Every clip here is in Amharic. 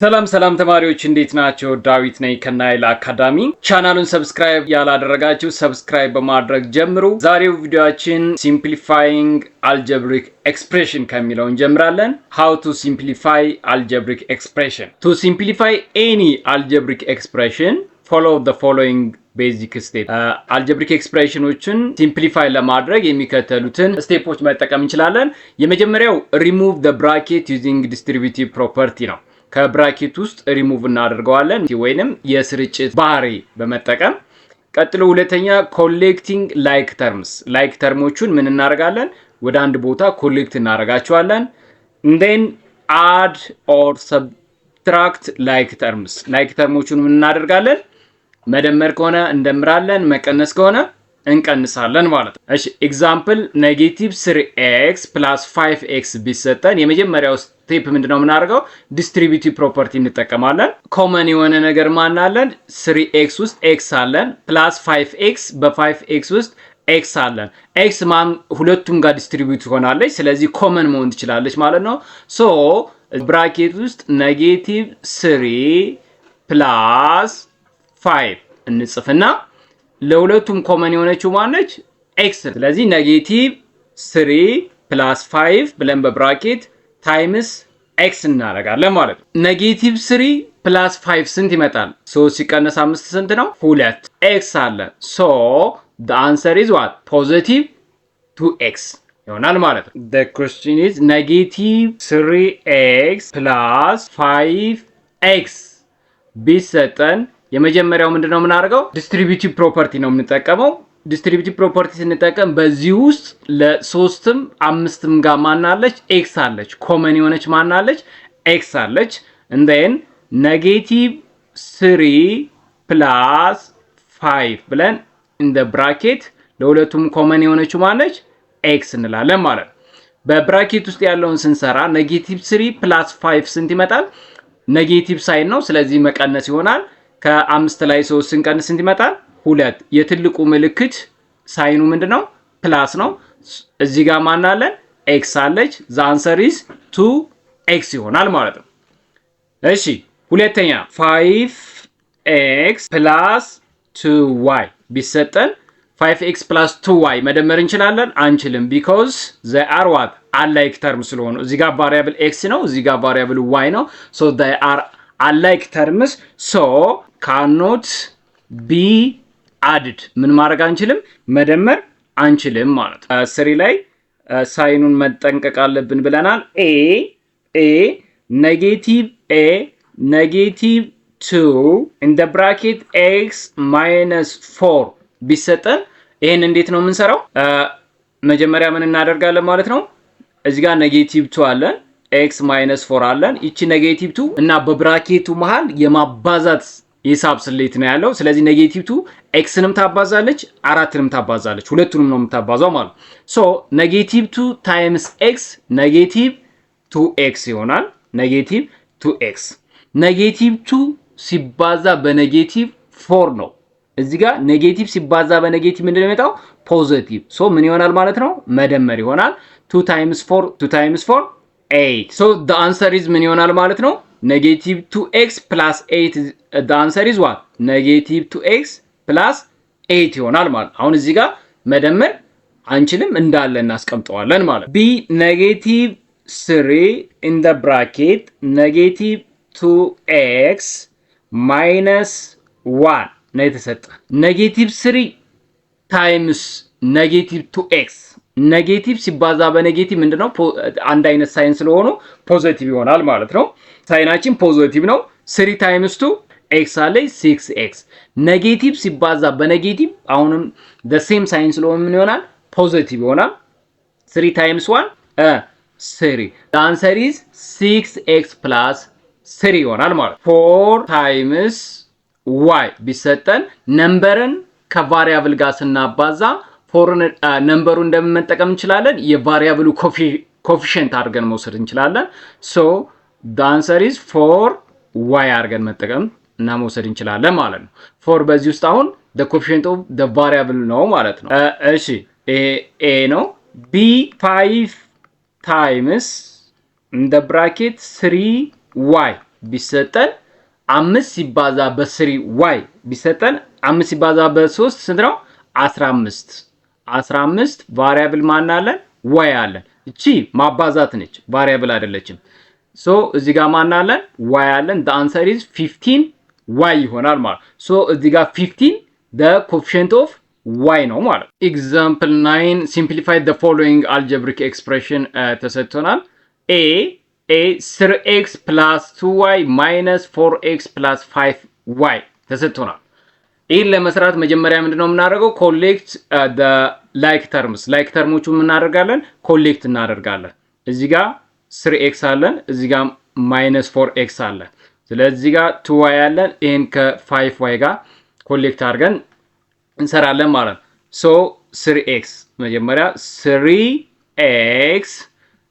ሰላም ተማሪዎች እንዴት ናቸው? ዳዊት ነኝ ከናይል አካዳሚ። ቻናሉን ሰብስክራይብ ያላደረጋችሁ ሰብስክራይብ በማድረግ ጀምሩ። ዛሬው ቪዲዮአችን ሲምፕሊፋይንግ አልጀብሪክ ኤክስፕሬሽን ከሚለው እንጀምራለን። how to simplify algebraic expression. To simplify any algebraic expression, follow the following basic step. አልጀብሪክ ኤክስፕሬሽኖችን ሲምፕሊፋይ ለማድረግ የሚከተሉትን ስቴፖች መጠቀም እንችላለን። የመጀመሪያው remove the bracket using distributive property ነው። ከብራኬት ውስጥ ሪሙቭ እናደርገዋለን ወይንም የስርጭት ባህሪ በመጠቀም። ቀጥሎ ሁለተኛ ኮሌክቲንግ ላይክ ተርሞቹን ምን እናደርጋለን? ወደ አንድ ቦታ ኮሌክት እናደርጋቸዋለን። then add or subtract like ተርሞቹን ምን እናደርጋለን? መደመር ከሆነ እንደምራለን፣ መቀነስ ከሆነ እንቀንሳለን ማለት ነው። እሺ ኤግዛምፕል ኔጌቲቭ 3x + 5x ቢሰጠን የመጀመሪያው ስቴፕ ምንድነው የምናደርገው? ዲስትሪቢዩቲቭ ፕሮፐርቲ እንጠቀማለን። ኮመን የሆነ ነገር ማን አለን? 3x ውስጥ x አለን ፕላስ 5x በ5x ውስጥ x አለን። x ማን ሁለቱም ጋር ዲስትሪቢዩት ሆናለች፣ ስለዚህ ኮመን መሆን ትችላለች ማለት ነው። ሶ ብራኬት ውስጥ ኔጌቲቭ 3 + 5 እንጽፍና ለሁለቱም ኮመን የሆነችው ማነች? x። ስለዚህ ኔጌቲቭ 3 + 5 ብለን በብራኬት ታይምስ x እናደርጋለን ማለት ነው። ኔጌቲቭ 3 + 5 ስንት ይመጣል? 3 ሲቀነስ 5 ስንት ነው? 2 x አለ። ሶ the answer is what? positive 2x ይሆናል ማለት ነው። the question is negative 3x + 5x ቢሰጠን የመጀመሪያው ምንድነው የምናደርገው? ዲስትሪቢዩቲቭ ፕሮፐርቲ ነው የምንጠቀመው። ዲስትሪቢዩቲቭ ፕሮፐርቲ ስንጠቀም በዚህ ውስጥ ለ3ም 5ም ጋር ማናለች? ኤክስ አለች። ኮመን የሆነች ማናለች? ኤክስ አለች። and then negative 3 + 5 ብለን in the bracket ለሁለቱም ኮመን የሆነችው ማነች? ኤክስ እንላለን ማለት ነው። በብራኬት ውስጥ ያለውን ስንሰራ negative 3 + 5 ስንት ይመጣል? ኔጌቲቭ ሳይን ነው፣ ስለዚህ መቀነስ ይሆናል። ከ5 ላይ 3 ስንቀንስ ስንት ይመጣል? 2። የትልቁ ምልክት ሳይኑ ምንድነው? ፕላስ ነው። እዚህ ጋር ማን አለን? ኤክስ አለች። the answer is 2x ይሆናል ማለት ነው። እሺ ሁለተኛ 5x + 2y ቢሰጠን 5x + 2y መደመር እንችላለን? አንችልም። because they are what? alike terms ስለሆኑ እዚህ ጋር variable x ነው፣ እዚህ ጋር variable y ነው። so they are alike terms, so cannot be added. ምን ማድረግ አንችልም? መደመር አንችልም ማለት ነው። 3 ላይ ሳይኑን መጠንቀቅ አለብን ብለናል። a negative 2 in the bracket x - 4 ቢሰጠን ይሄን እንዴት ነው የምንሰራው? መጀመሪያ ምን እናደርጋለን ማለት ነው? እዚህ ጋር ኔጌቲቭ 2 አለን፣ x - 4 አለን። እቺ ኔጌቲቭ 2 እና በብራኬቱ መሃል የማባዛት ሂሳብ ስሌት ነው ያለው። ስለዚህ ኔጌቲቭ 2 xንም ታባዛለች፣ 4ንም ታባዛለች፣ ሁለቱንም ነው የምታባዛው ማለት ነው። ሶ ኔጌቲቭ 2 ታይምስ x ኔጌቲቭ 2x ይሆናል። ኔጌቲቭ 2x ኔጌቲቭ 2 ሲባዛ በኔጌቲቭ 4 ነው። እዚህ ጋር ኔጌቲቭ ሲባዛ በኔጌቲቭ ምንድነው የሚመጣው? ፖዚቲቭ። ሶ ምን ይሆናል ማለት ነው? መደመር ይሆናል። 2 times 4 8. so the answer is ምን ይሆናል ማለት ነው? negative 2x + 8. the answer is what? negative 2x + 8 ይሆናል ማለት። አሁን እዚህ ጋር መደመር አንችልም፣ እንዳለ እናስቀምጠዋለን ማለት። b negative 3 in the bracket negative 2x - 1 ነው የተሰጠ። negative 3 times negative 2x ኔጌቲቭ ሲባዛ በኔጌቲቭ ምንድነው? አንድ አይነት ሳይን ስለሆኑ ፖዚቲቭ ይሆናል ማለት ነው። ሳይናችን ፖዚቲቭ ነው። 3 times 2 x አለ 6x። ኔጌቲቭ ሲባዛ በኔጌቲቭ አሁንም the same ሳይን ስለሆነ ምን ይሆናል? ፖዚቲቭ ይሆናል። 3 times 1 3. the answer is 6x + 3 ይሆናል ማለት ነው። 4 times y ቢሰጠን ነምበርን ከቫሪያብል ጋር ስናባዛ ፎርን ነምበሩ እንደምንጠቀም እንችላለን። የቫሪያብሉ ኮፊሺየንት አድርገን መውሰድ እንችላለን። so the answer is 4y አድርገን መጠቀም እና መውሰድ እንችላለን ማለት ነው። 4 በዚህ ውስጥ አሁን the coefficient of the variable ነው ማለት ነው። እሺ a ነው። b 5 times in the bracket 3y ቢሰጠን 5 ሲባዛ በ3y ቢሰጠን 5 ሲባዛ በ3 ስንት ነው? 15 15 ቫሪያብል ማን አለን? y አለን። እቺ ማባዛት ነች፣ ቫሪያብል አይደለችም። ሶ እዚህ ጋር ማን አለን? y አለን። the answer is 15 y ይሆናል ማለት። ሶ እዚህ ጋር 15 the coefficient of y ነው ማለት። example 9 simplify the following algebraic expression ተሰጥቶናል። a 3x plus 2y minus 4x plus 5y ተሰጥቶናል። ይህን ለመስራት መጀመሪያ ምንድነው የምናደርገው? ኮሌክት the like terms like terሞቹ ምን እናደርጋለን? ኮሌክት እናደርጋለን። እዚህ ጋር 3x አለን፣ እዚህ ጋር -4x አለ። ስለዚህ እዚህ ጋር 2y አለን፣ ይሄን ከ5y ጋር ኮሌክት አድርገን እንሰራለን ማለት ነው። ሶ 3x መጀመሪያ 3x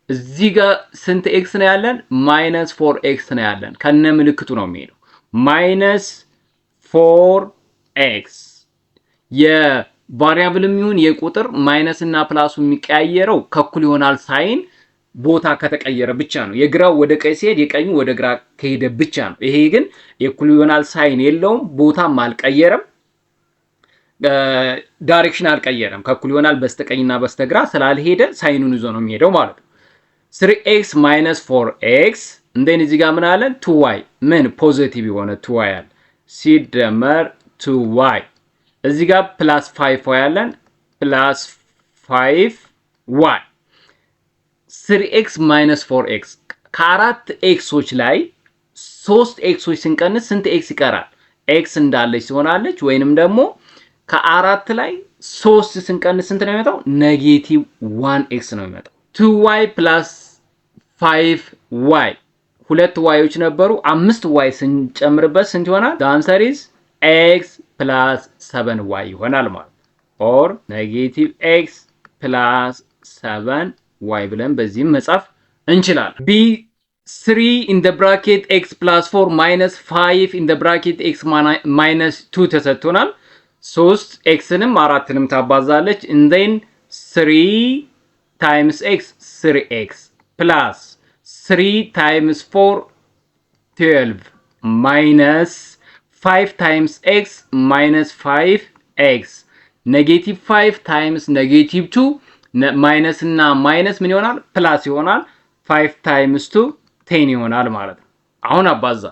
እዚህ ጋር ስንት x ነው ያለን? -4x ነው ያለን። ከነ ምልክቱ ነው የሚሄደው። -4x የቫሪያብልም ይሁን የቁጥር ማይነስ እና ፕላሱ የሚቀያየረው ከኩል ይሆናል ሳይን ቦታ ከተቀየረ ብቻ ነው። የግራው ወደ ቀኝ ሲሄድ የቀኙ ወደ ግራ ከሄደ ብቻ ነው። ይሄ ግን የኩል ይሆናል ሳይን የለውም፣ ቦታም አልቀየረም፣ ዳይሬክሽን አልቀየረም። ከኩል ይሆናል በስተቀኝና በስተግራ ስላልሄደ ሳይኑን ይዞ ነው የሚሄደው ማለት ነው። 3x minus 4x እንደን እዚህ ጋር ምን አለን? 2y ምን ፖዚቲቭ የሆነ 2y አለ ሲደመር 2y እዚህ ጋር ፕላስ 5y አለን ፕላስ 5y 3x minus 4x ከአራት ኤክሶች ላይ 3 ኤክሶች ስንቀንስ ስንት ኤክስ ይቀራል? ኤክስ እንዳለች ትሆናለች። ወይንም ደግሞ ከአራት ላይ 3 ስንቀንስ ስንት ነው የሚመጣው? ኔጌቲቭ 1x ነው የሚመጣው። 2y plus 5y ሁለት ዋዮች ነበሩ፣ 5y ስንጨምርበት ስንት ይሆናል? the answer is x plus 7y ይሆናል ማለት or negative x plus 7y ብለን በዚህም መጻፍ እንችላለን። b 3 in the bracket x plus 4 minus 5 in the bracket x minus 2 ተሰጥቶናል። 3 xንም 4ንም ታባዛለች and then 3 times x 3x plus 3 times 4 12 minus 5 times x minus 5x negative 5 times negative 2 minus እና minus ምን ይሆናል? ፕላስ ይሆናል። 5 times 2 10 ይሆናል ማለት ነው። አሁን አባዛ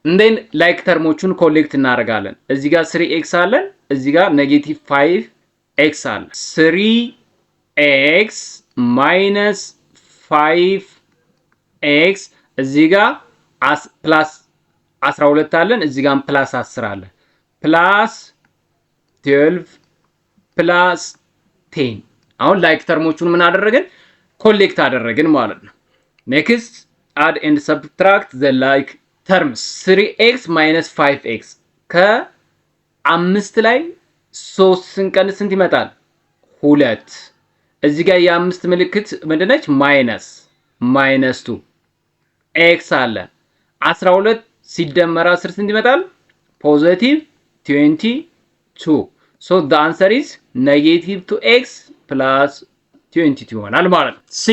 እንደን ላይክ ተርሞቹን ኮሌክት እናደርጋለን። እዚህ ጋር 3x አለን፣ እዚህ ጋር negative 5x አለ። 3x minus 5x እዚህ ጋር ፕላስ 12 አለን፣ እዚህ ጋር ፕላስ 10 አለ። ፕላስ 12 ፕላስ 10 አሁን ላይክ ተርሞቹን ምን አደረግን? ኮሌክት አደረግን ማለት ነው። ኔክስት add and subtract the like terms 3x minus 5x ከ5 ላይ 3 ስንቀንስ ስንት ይመጣል? 2 እዚህ ጋር የአምስት ምልክት ምንድነች? ማይነስ 2 x አለ 12 ሲደመር 10 ስንት ይመጣል? ፖዚቲቭ 22 so the answer is negative 2x plus 22 ይሆናል ማለት ነው። c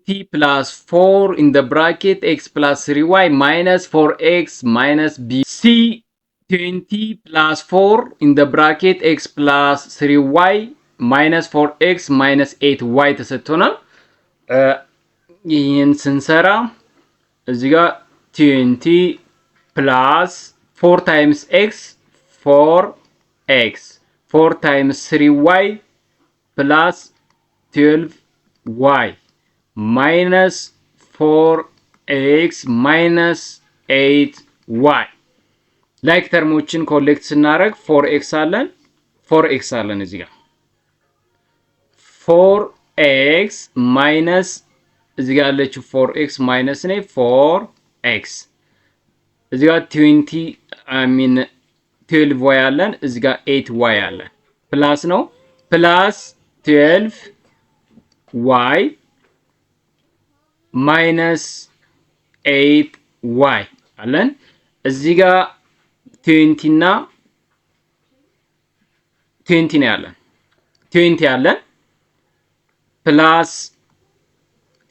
t plus 4 in the bracket x plus 3y minus 4x minus b c 20 plus 4 in the bracket x plus 3y minus 4x minus 8y ተሰጥቶናል። ይህን ስንሰራ እዚህ ጋር 20 plus 4 times x 4x 4 times 3y plus 12y minus 4x minus 8y ላይክ ተርሞችን ኮሌክት ስናደርግ 4x አለን እዚህ ጋር 4x minus እዚህ ጋር ያለችው 4x minus ነው 4x እዚህ ጋር 12y አለን እዚህ ጋር 8y አለን ፕላስ ነው ፕላስ 12y minus 8y አለን እዚህ ጋር 20 እና 20 ነው ያለን 20 ያለን ፕላስ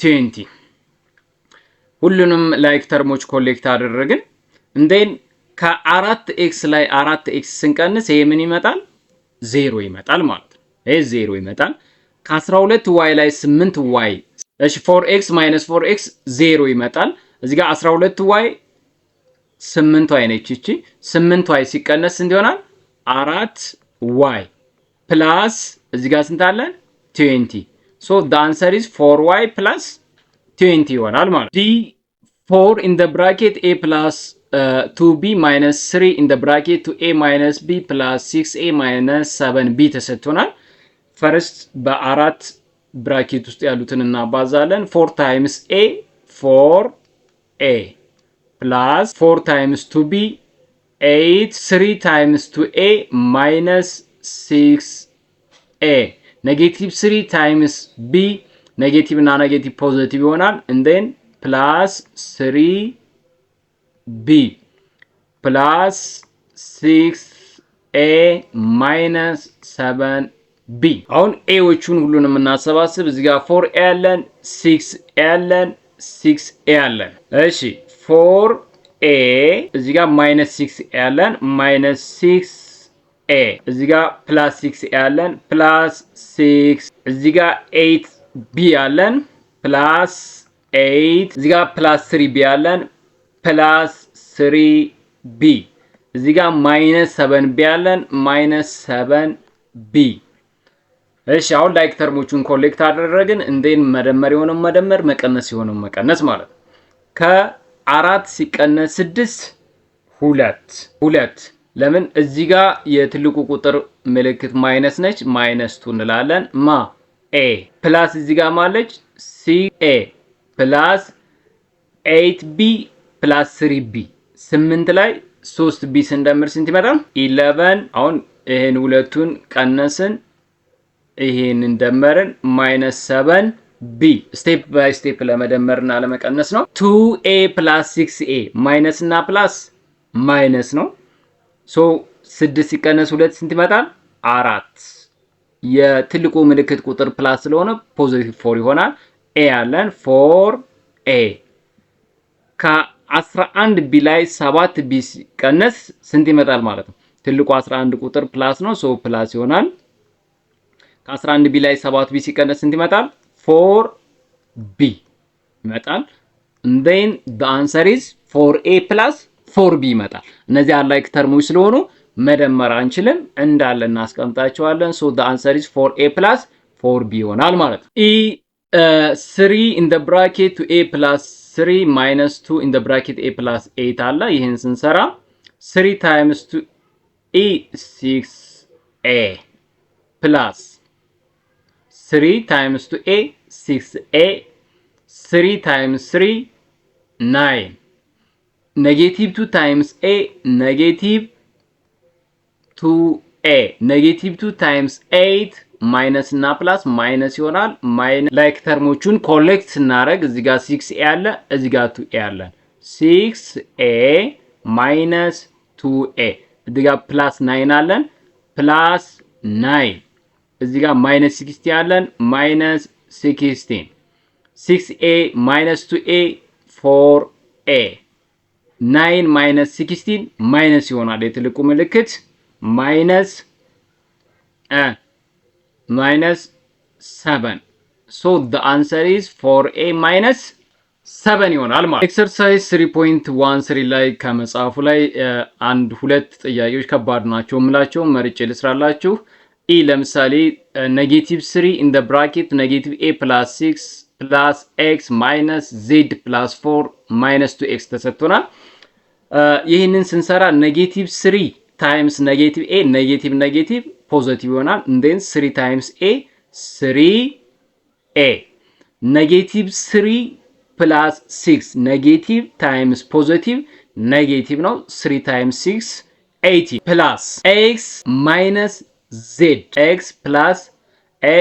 20 ሁሉንም ላይክ ተርሞች ኮሌክት አደረግን። እንደን ከ4x ላይ 4x ስንቀንስ ይሄ ምን ይመጣል? 0 ይመጣል ማለት ነው። ይሄ 0 ይመጣል። ከ12y ላይ 8y እሺ 4x - 4x 0 ይመጣል። እዚህ ጋር 12y 8y ነች እቺ 8y ሲቀነስ ስንት ይሆናል? 4y ፕላስ እዚህ ጋር ስንት አለ? 20 so the answer is 4y plus 20 ይሆናል ማለት ነው። d4 in the bracket a plus 2b minus 3 in the bracket 2a minus b plus 6a minus 7b ተሰጥቶናል። ፈርስት በአራት ብራኬት ውስጥ ያሉትን እናባዛለን። 4 times a 4a plus 4 times 2b 8 3 times 2a minus 6a ኔጌቲቭ 3 times b ኔጌቲቭ እና ኔጌቲቭ ፖዚቲቭ ይሆናል and then plus 3b plus 6a minus 7b አሁን ኤዎቹን ሁሉንም እናሰባስብ። እዚህ ጋር 4a ያለን 6a ያለን 6a ያለን እሺ 4a እዚህ ጋር minus 6a ያለን minus 6a እዚህ ጋር plus 6a ያለን plus 6 እዚህ ጋር 8b ያለን plus 8 እዚህ ጋር plus 3b ያለን plus 3b እዚህ ጋር minus 7b ያለን minus 7b እሺ አሁን ላይክ ተርሞቹን ኮሌክት አደረግን። እንደን መደመር የሆነው መደመር መቀነስ የሆነው መቀነስ ማለት ነው። ከ4 ሲቀነስ 6 2 ለምን እዚህ ጋር የትልቁ ቁጥር ምልክት ማይነስ ነች -2 እንላለን። ማ a ፕላስ እዚህ ጋር ማለች ca ፕላስ 8b ፕላስ 3b 8 ላይ 3b ስንደምር ስንት ይመጣል? 11 አሁን ይሄን ሁለቱን ቀነስን ይሄንን ደመርን -7b ስቴፕ ባይ ስቴፕ ለመደመርና ለመቀነስ ነው። 2a plus 6a ማይነስ እና ፕላስ ማይነስ ነው። ሶ 6 ሲቀነስ 2 ስንት ይመጣል? 4 የትልቁ ምልክት ቁጥር ፕላስ ስለሆነ ፖዚቲቭ 4 ይሆናል። a ያለን 4a ከ11b ላይ 7b ሲቀነስ ስንት ይመጣል ማለት ነው? ትልቁ 11 ቁጥር ፕላስ ነው ሶ ፕላስ ይሆናል። ከ11b ላይ 7b ሲቀነስ ስንት ይመጣል? 4b ይመጣል። and then the answer is 4a plus 4b ይመጣል። እነዚህ አላይክ ተርሞች ስለሆኑ መደመር አንችልም እንዳለ እናስቀምጣቸዋለን። so the answer is 4a plus 4b ይሆናል ማለት ነው። 3 in the bracket 2a plus 3 minus 2 in the bracket a plus 8 አለ። ይሄን ስንሰራ 3 times 2a 6a plus 3 times 2a 6a 3 times 3 9 negative 2 times a negative 2a negative 2 times 8 minus እና ፕላስ ማይነስ ይሆናል። ላይክ ተርሞቹን ኮሌክት ስናደርግ እዚህ ጋር 6a አለ እዚህ ጋር 2a አለ 6a minus 2a እዚህ ጋር ፕላስ 9 አለን ፕላስ 9 እዚህ ጋር minus 60 አለን minus 16 6a minus 2a 4a 9 minus 16 minus ይሆናል። የትልቁ ምልክት minus 7 so the answer is 4a minus 7 ይሆናል ማለት። ኤክሰርሳይዝ 3.13 ላይ ከመጽሐፉ ላይ አንድ ሁለት ጥያቄዎች ከባድ ናቸው የምላቸው መርጬ ልስራላችሁ። ለምሳሌ negative 3 in the bracket negative a plus 6 plus x minus z plus 4 minus 2x ተሰጥቶናል። ይህንን ስንሰራ negative 3 times negative a negative positive ይሆናል and then 3 times a 3a negative 3 plus 6 negative times positive negative ነው 3 times 6 80 plus x minus z x plus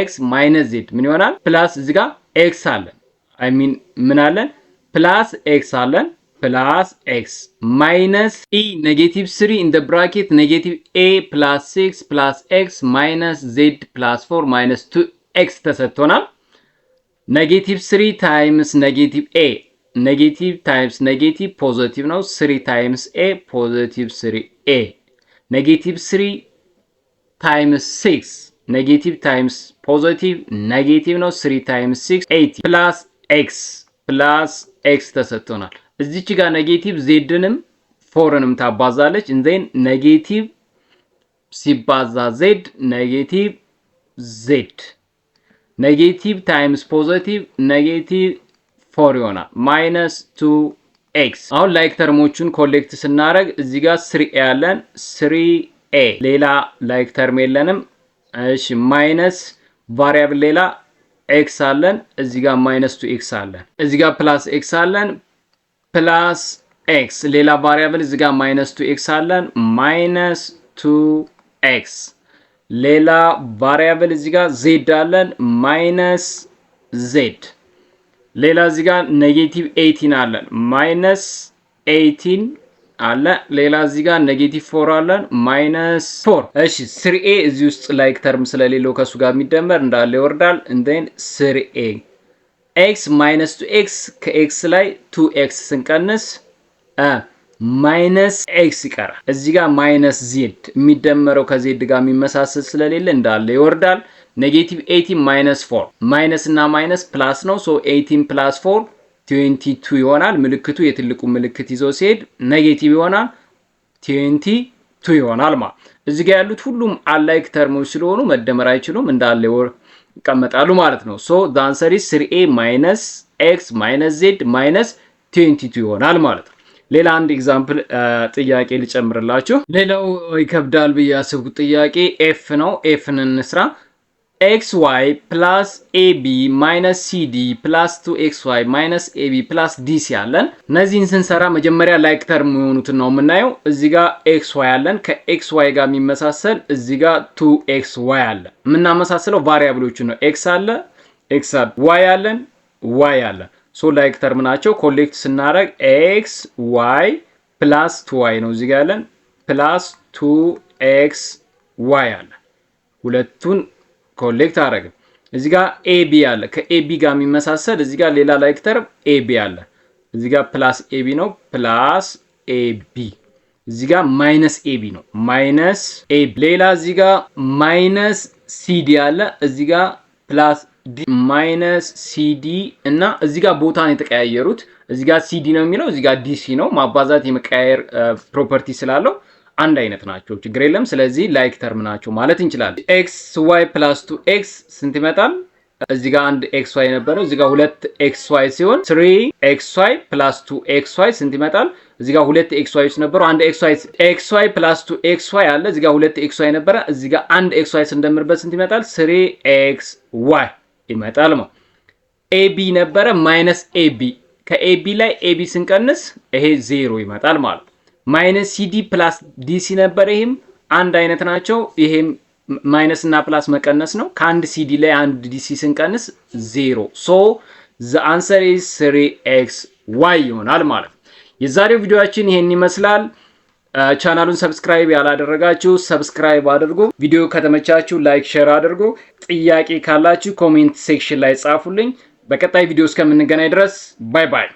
x minus z ምን ይሆናል? ፕላስ እዚህ ጋር x አለን I mean ምን አለን? ፕላስ x አለን plus x minus e negative 3 in the bracket negative a plus 6 plus x minus z plus 4 minus 2x ተሰጥቶናል። negative 3 times negative a ኔጌቲቭ ታይምስ ኔጌቲቭ ፖዚቲቭ ነው። 3 ታይምስ ኤ ፖዚቲቭ 3a ኔጌቲቭ 3 ታይምስ 6 ኔጌቲቭ ታይምስ ፖዚቲቭ ኔጌቲቭ ነው። 3 ታይምስ 6 80 ፕላስ ኤክስ ተሰጥቶናል። እዚች ጋር ኔጌቲቭ ዜድንም ፎርንም ታባዛለች። እንዘን ኔጌቲቭ ሲባዛ ዜድ ኔጌቲቭ ዜድ ኔጌቲቭ ታይምስ ፖዚቲቭ ኔጌቲቭ 4 ይሆናል ማይነስ 2x። አሁን ላይክ ተርሞቹን ኮሌክት ስናደርግ እዚህ ጋር 3a ያለን 3a ሌላ ላይክ ተርም የለንም። እሺ ማይነስ ቫሪያብል ሌላ x አለን እዚህ ጋር ማይነስ 2x አለን እዚህ ጋር ፕላስ x አለን ፕላስ x ሌላ ቫሪያብል እዚህ ጋር ማይነስ 2x አለን ማይነስ 2x ሌላ ቫሪያብል እዚህ ጋር z አለን ማይነስ z ሌላ እዚህ ጋር ኔጌቲቭ 18 አለን ማይነስ 18 አለ ሌላ እዚህ ጋር ኔጌቲቭ 4 አለን ማይነስ 4። እሺ 3a እዚህ ውስጥ ላይክ ተርም ስለሌለው ከሱ ጋር የሚደመር እንዳለ ይወርዳል። እንደን 3a x ማይነስ 2x ከx ላይ 2x ስንቀንስ ማይነስ x ይቀራል። እዚህ ጋር ማይነስ z የሚደመረው ከz ጋር የሚመሳሰል ስለሌለ እንዳለ ይወርዳል። ኔጌቲቭ 18 ማይነስ 4 ማይነስ እና ማይነስ ፕላስ ነው። ሶ 18 ፕላስ 4 22 ይሆናል። ምልክቱ የትልቁ ምልክት ይዞ ሲሄድ ኔጌቲቭ ይሆናል 22 ይሆናል ማለት። እዚህ ጋር ያሉት ሁሉም አላይክ ተርሞች ስለሆኑ መደመር አይችሉም እንዳለ ይቀመጣሉ ማለት ነው። ሶ the answer is 3a minus x minus z minus 22 ይሆናል ማለት ነው። ሌላ አንድ ኤግዛምፕል ጥያቄ ልጨምርላችሁ። ሌላው ይከብዳል ብዬ ያሰብኩት ጥያቄ ኤፍ ነው። ኤፍን እንስራ። xy plus ab minus cd plus 2xy minus ab plus dc ያለን እነዚህን ስንሰራ መጀመሪያ ላይክ ተርም የሆኑትን ነው የምናየው። እዚህ ጋር xy ያለን ከxy ጋር የሚመሳሰል እዚህ ጋር 2xy አለ። የምናመሳስለው ቫሪያብሎቹን ነው። x አለ y አለን y አለ። ሶ ላይክ ተርም ናቸው። ኮሌክት ስናደርግ xy plus 2y ነው እዚህ ጋር ያለን plus 2xy አለ። ሁለቱን ኮሌክት አደረግን። እዚህ ጋር ab አለ ከab ጋር የሚመሳሰል እዚህ ጋር ሌላ ላይክ ተርም ab አለ። እዚህ ጋር ፕላስ ab ነው ፕላስ ab እዚህ ጋር ማይነስ ab ነው ማይነስ ab ሌላ እዚህ ጋር ማይነስ cd አለ እዚህ ጋር ፕላስ d ማይነስ cd እና እዚህ ጋር ቦታን የተቀያየሩት እዚህ ጋር cd ነው የሚለው እዚህ ጋር dc ነው። ማባዛት የመቀያየር ፕሮፐርቲ ስላለው አንድ አይነት ናቸው፣ ችግር የለም። ስለዚህ ላይክ ተርም ናቸው ማለት እንችላለን። xy plus 2x ስንት ይመጣል? እዚህ ጋር አንድ xy ነበረው እዚህ ጋር 2xy ሲሆን 3xy plus 2xy ስንት ይመጣል? እዚህ ጋር 2xy's ነበሩ አንድ xy plus 2xy አለ እዚህ ጋር 2xy ነበረ እዚህ ጋር አንድ xy ስንደምርበት ስንት ይመጣል? 3xy ይመጣል ማለት። ab ነበረ ማይነስ ab ከab ላይ ab ስንቀንስ ይሄ 0 ይመጣል ማለት። ማይነስ cd ፕላስ dc ነበር ይሄም አንድ አይነት ናቸው። ይሄም ማይነስ እና ፕላስ መቀነስ ነው። ከአንድ cd ላይ አንድ dc ስንቀንስ 0 ሶ the answer is 3xy ይሆናል ማለት። የዛሬው ቪዲዮአችን ይሄን ይመስላል። ቻናሉን ሰብስክራይብ ያላደረጋችሁ ሰብስክራይብ አድርጉ። ቪዲዮ ከተመቻችሁ ላይክ ሼር አድርጉ። ጥያቄ ካላችሁ ኮሜንት ሴክሽን ላይ ጻፉልኝ። በቀጣይ ቪዲዮ እስከምንገናኝ ድረስ ባይ ባይ።